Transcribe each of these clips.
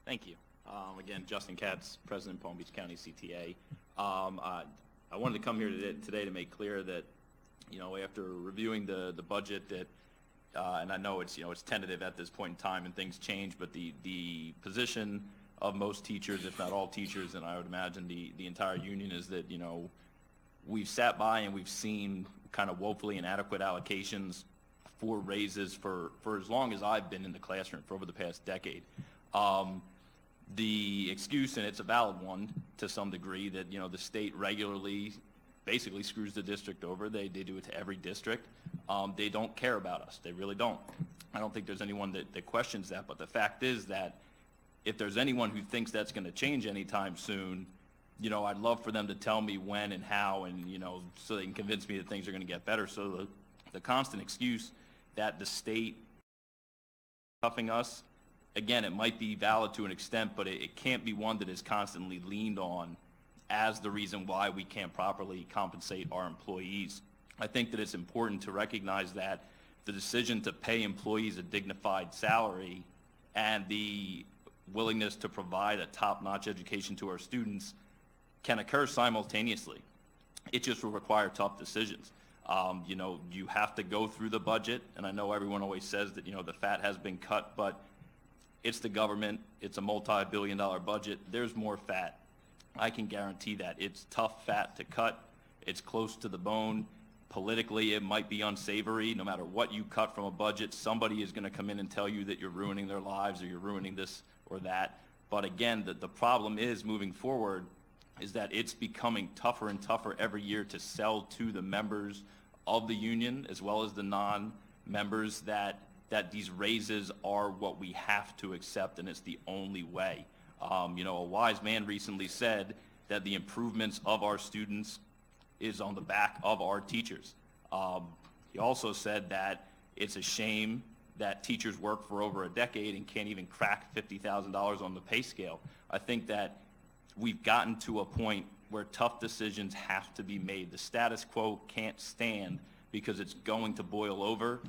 Thank you. Again, Justin Katz, President, Palm Beach County CTA. I wanted to come here today to make clear that, after reviewing the budget that, and I know it's tentative at this point in time and things change, but the position of most teachers, if not all teachers, and I would imagine the entire union, is that, we've sat by and we've seen kind of woefully inadequate allocations for raises for as long as I've been in the classroom, for over the past decade. The excuse, and it's a valid one to some degree, that the state regularly basically screws the district over. They do it to every district. They don't care about us. They really don't. I don't think there's anyone that questions that, but the fact is that if there's anyone who thinks that's going to change anytime soon, I'd love for them to tell me when and how, and so they can convince me that things are going to get better. So the constant excuse that the state toughing us, again, it might be valid to an extent, but it can't be one that is constantly leaned on as the reason why we can't properly compensate our employees. I think that it's important to recognize that the decision to pay employees a dignified salary and the willingness to provide a top-notch education to our students can occur simultaneously. It just will require tough decisions. You have to go through the budget, and I know everyone always says that, the fat has been cut, but it's the government. It's a multi-billion-dollar budget. There's more fat. I can guarantee that. It's tough fat to cut. It's close to the bone. Politically, it might be unsavory. No matter what you cut from a budget, somebody is going to come in and tell you that you're ruining their lives or you're ruining this or that. But again, the problem is, moving forward, is that it's becoming tougher and tougher every year to sell to the members of the union as well as the non-members that these raises are what we have to accept, and it's the only way. A wise man recently said that the improvements of our students is on the back of our teachers. He also said that it's a shame that teachers work for over a decade and can't even crack $50,000 on the pay scale. I think that we've gotten to a point where tough decisions have to be made. The status quo can't stand, because it's going to boil over,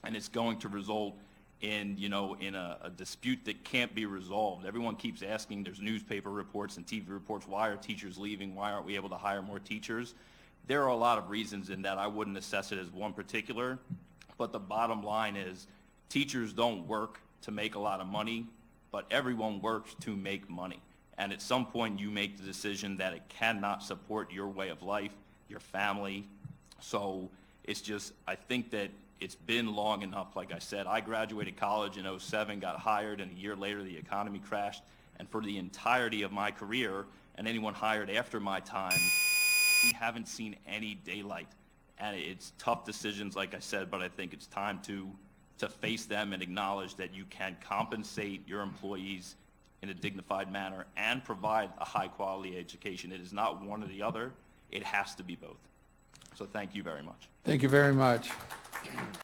and it's going to result in a dispute that can't be resolved. Everyone keeps asking, there's newspaper reports and TV reports, why are teachers leaving? Why aren't we able to hire more teachers? There are a lot of reasons in that. I wouldn't assess it as one particular, but the bottom line is teachers don't work to make a lot of money, but everyone works to make money. And at some point you make the decision that it cannot support your way of life, your family. So it's just, I think that it's been long enough. Like I said, I graduated college in '07, got hired, and a year later the economy crashed. And for the entirety of my career, and anyone hired after my time, we haven't seen any daylight. And it's tough decisions, like I said, but I think it's time to face them and acknowledge that you can compensate your employees in a dignified manner and provide a high-quality education. It is not one or the other. It has to be both. So thank you very much. Thank you very much.